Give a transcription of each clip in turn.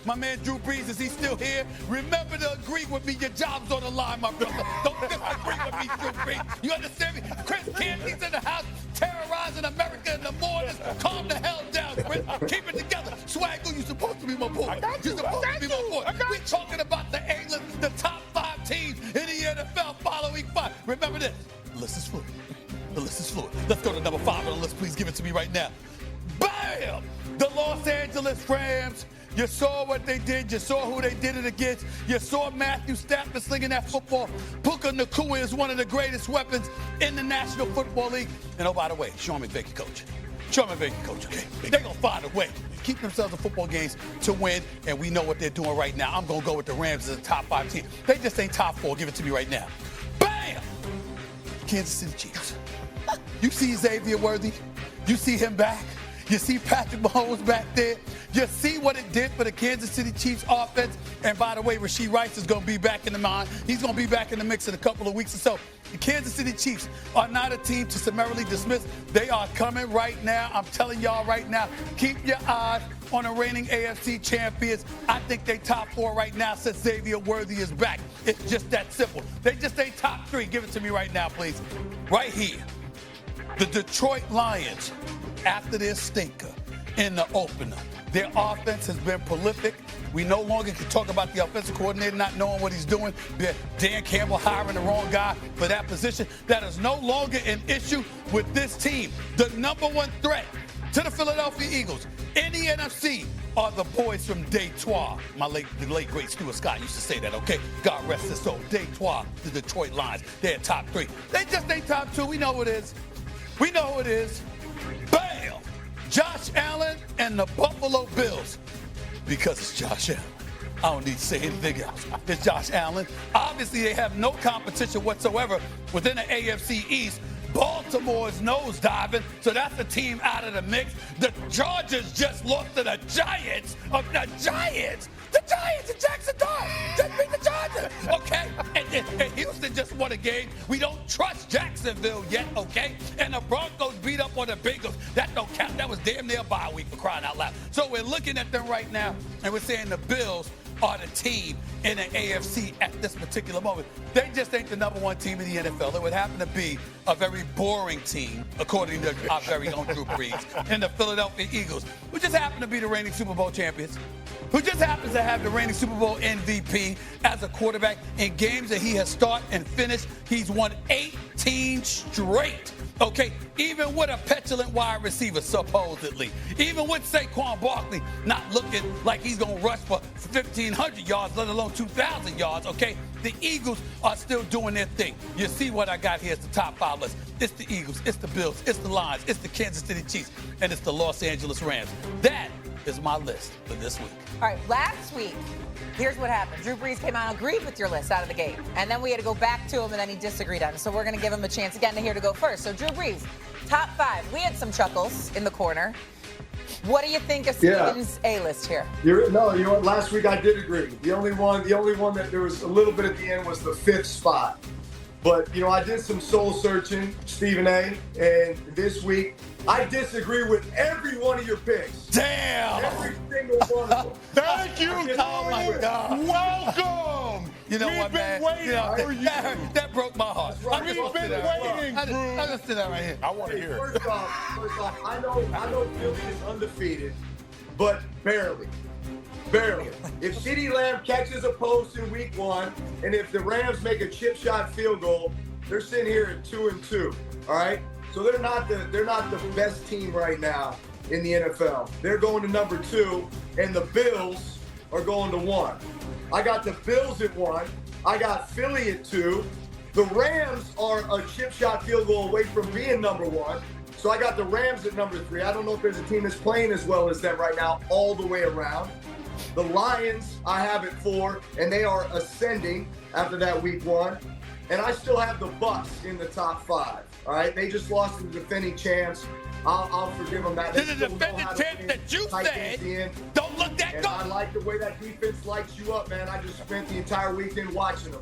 My man Drew Brees, is he still here? Remember to agree with me. Your job's on the line, my brother. Don't disagree with me, Drew Brees. You understand me? Chris Canty's in the house, terrorizing America in the mornings. Calm the hell down, Chris. Keep it together. Swaggle, you're supposed to be my boy. You're supposed to be my boy. We're talking about the A-list, the top 5 teams in the NFL following 5. Remember this. The list is fluid. The list is fluid. Let's go to number 5 on the list. Please give it to me right now. Bam! The Los Angeles Rams. You saw what they did. You saw who they did it against. You saw Matthew Stafford slinging that football. Puka Nacua is one of the greatest weapons in the National Football League. And oh, by the way, Sean McVay can coach. Sean McVay can coach, okay? They're going to find a way. Keep themselves in football games to win, and we know what they're doing right now. I'm going to go with the Rams as a top 5 team. They just ain't top 4. Give it to me right now. Bam! Kansas City Chiefs. You see Xavier Worthy. You see him back. You see Patrick Mahomes back there. You see what it did for the Kansas City Chiefs offense. And by the way, Rashee Rice is going to be back in the mind. He's going to be back in the mix in a couple of weeks or so. The Kansas City Chiefs are not a team to summarily dismiss. They are coming right now. I'm telling y'all right now, keep your eyes on the reigning AFC champions. I think they top 4 right now since Xavier Worthy is back. It's just that simple. They just ain't top 3. Give it to me right now, please. Right here. The Detroit Lions, after their stinker in the opener, their offense has been prolific. We no longer can talk about the offensive coordinator not knowing what he's doing. Dan Campbell hiring the wrong guy for that position. That is no longer an issue with this team. The number 1 threat to the Philadelphia Eagles in the NFC are the boys from Detroit. The late great Stuart Scott used to say that, okay? God rest his soul. Detroit, the Detroit Lions. They're top 3. They just ain't top 2. We know who it is. We know who it is. Bam! Josh Allen and the Buffalo Bills. Because it's Josh Allen. I don't need to say anything else. It's Josh Allen. Obviously, they have no competition whatsoever within the AFC East. Baltimore's nosediving, so that's a team out of the mix. The Chargers just lost to the Giants of the Giants. The Giants in Jackson Dart just beat the Chargers, okay? And Houston just won a game. We don't trust Jacksonville yet, okay? And the Broncos beat up on the Bengals. That don't count. That was damn near a bye week, for crying out loud. So we're looking at them right now, and we're saying the Bills are the team in the AFC at this particular moment. They just ain't the number 1 team in the NFL. It would happen to be a very boring team, according to our very own Drew Brees, and the Philadelphia Eagles, who just happen to be the reigning Super Bowl champions, who just happens to have the reigning Super Bowl MVP as a quarterback. In games that he has started and finished, he's won 18 straight. Okay, even with a petulant wide receiver, supposedly. Even with Saquon Barkley not looking like he's going to rush for 1,500 yards, let alone 2,000 yards, okay? The Eagles are still doing their thing. You see what I got here is the top 5 list. It's the Eagles, it's the Bills, it's the Lions, it's the Kansas City Chiefs, and it's the Los Angeles Rams. That is my list for this week. All right, last week, here's what happened. Drew Brees came out and agreed with your list out of the gate. And then we had to go back to him, and then he disagreed on it. So we're going to give him a chance again to here to go first. So, Drew Brees, top 5. We had some chuckles in the corner. What do you think of Steven's A-list here? Last week I did agree. The only one that there was a little bit at the end was the 5th spot. But, I did some soul searching, Stephen A. And this week, I disagree with every one of your picks. Damn! Every single one of them. Thank you, Oh, my God. Welcome. You know what, man? We've been waiting for you. That broke my heart. Right. We've been waiting, I Drew. just did that right here. I want to hear it. First off, I know Philly is undefeated, but barely. If CeeDee Lamb catches a post in week 1, and if the Rams make a chip shot field goal, they're sitting here at 2-2. All right? So they're not the best team right now in the NFL. They're going to number 2, and the Bills are going to 1. I got the Bills at 1. I got Philly at 2. The Rams are a chip shot field goal away from being number 1. So I got the Rams at number 3. I don't know if there's a team that's playing as well as them right now all the way around. The Lions I have at 4, and they are ascending after that week 1. And I still have the Bucs in the top 5. All right, they just lost to the defending champs. I'll forgive them that. To the defending champ that you said, don't look that good. I like the way that defense lights you up, man. I just spent the entire weekend watching them.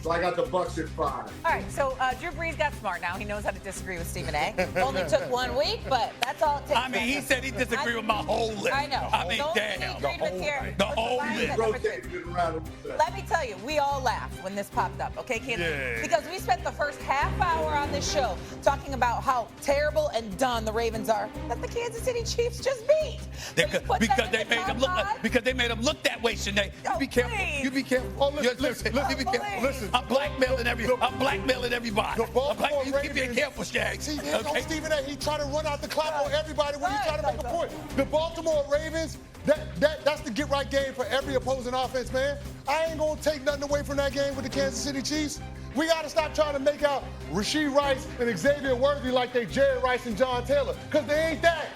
So I got the Bucks at 5. All right, so Drew Brees got smart now. He knows how to disagree with Stephen A. Only took 1 week, but that's all it takes. I mean, he said he disagreed with my whole list. I know. I mean, The only thing damn. he agreed with here The was whole line list. at number 3. Rotated it around a little bit. Let me tell you, we all laughed when this popped up, okay, Kansas? Yeah. Because we spent the first half hour on this show talking about how terrible and done the Ravens are that the Kansas City Chiefs just beat. So you put Because them they in the made them top look. 5? Because they made them look that way, Shanae. You be careful. please. You be careful. Oh, listen, You be careful. listen. I'm blackmailing everybody. The Baltimore You keep being Ravens- careful, Shaq. See, there's no Okay. Stephen A. He trying to run out the clock on everybody when he Right, trying to make a right. point. The Baltimore Ravens, that's the get right game for every opposing offense, man. I ain't gonna take nothing away from that game with the Kansas City Chiefs. We gotta stop trying to make out Rashee Rice and Xavier Worthy like they Jerry Rice and John Taylor, because they ain't that.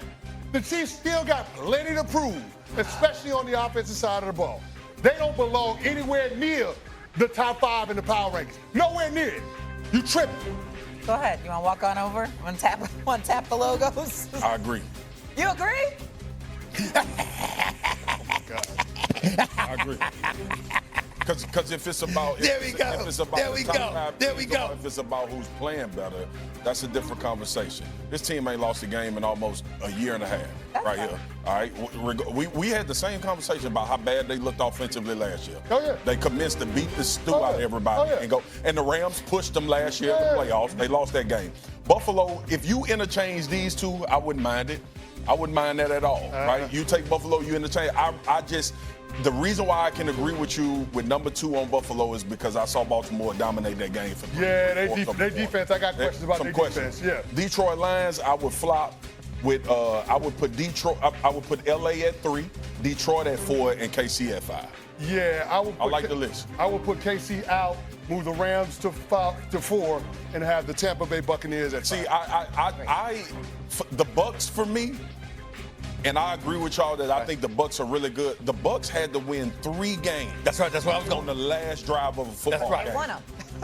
The Chiefs still got plenty to prove, especially on the offensive side of the ball. They don't belong anywhere near the top 5 in the power rankings. Nowhere near it. You tripping. Go ahead. You want to walk on over? Want to tap the logos? I agree. You agree? I agree. Because if it's about There we go. If it's about There we the top go. 5 There we teams, or go. If it's about who's playing better, that's a different conversation. This team ain't lost a game in almost a year and a half, right here. All right, we had the same conversation about how bad they looked offensively last year. Oh, yeah. They commenced to beat the stew Oh, out yeah. of everybody Oh, yeah. and go. And the Rams pushed them last year in the playoffs. They lost that game. Buffalo, if you interchange these two, I wouldn't mind it. I wouldn't mind that at all, right? You take Buffalo, you interchange. I just. The reason why I can agree with you with number 2 on Buffalo is because I saw Baltimore dominate that game for Yeah, they fourth they quarter. defense. I got questions about Some their questions. defense. Yeah. Detroit Lions, I would flop with. I would put Detroit. I would put LA at 3, Detroit at 4, and KC at 5. Yeah, I would. I like the list. I would put KC out, move the Rams to 4, and have the Tampa Bay Buccaneers at 5. See, the Bucks for me. And I agree with y'all that I think the Bucks are really good. The Bucks had to win 3 games. That's right. That's what I was On going. the last drive of a football That's right. They game. won them.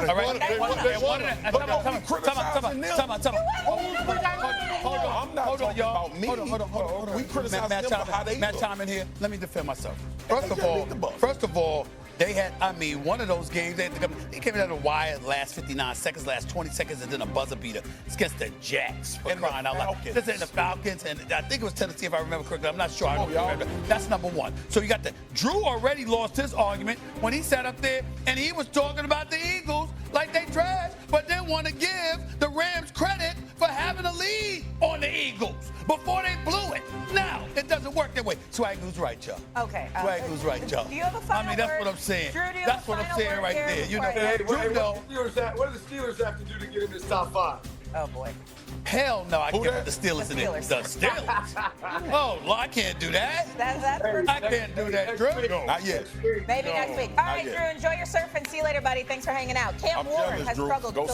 All right. They won it. But don't be criticizing them. Time out. Hold on. I'm not Hold on, talking y'all. about me. Hold on. We criticize them for how they Matt look. time in here. Let me defend myself. They just beat the Bucks. First of all, they had, one of those games, they came in at the wire last 59 seconds, last 20 seconds, and then a buzzer beater. It's against the Jacks, for And the crying out loud. Falcons. This is the Falcons, and I think it was Tennessee, if I remember correctly. I'm not sure. I don't y'all. remember. That's number 1. So you got Drew already lost his argument when he sat up there, and he was talking about the Eagles like they trash, but then want to give the Rams credit for having a lead on the Eagles before they blew it. Now, it doesn't work that way. Swagoo's right, y'all. Okay. Swagoo's right, y'all. Do you have a final that's word? what I'm saying. Drew, do you have That's a what I'm final saying word right here there. You know, before I- Drew, though. What do the Steelers have to do to get in this top 5? Oh, boy. Hell no, I Who can't that? put the Steelers in it. Steelers. The Steelers? Oh, well, I can't do that. That's I can't do that, Drew. Not yet. maybe next week. All right, yet. Drew, enjoy your surf and see you later, buddy. Thanks for hanging out. Cam I'm Ward jealous, has Drew. struggled. Go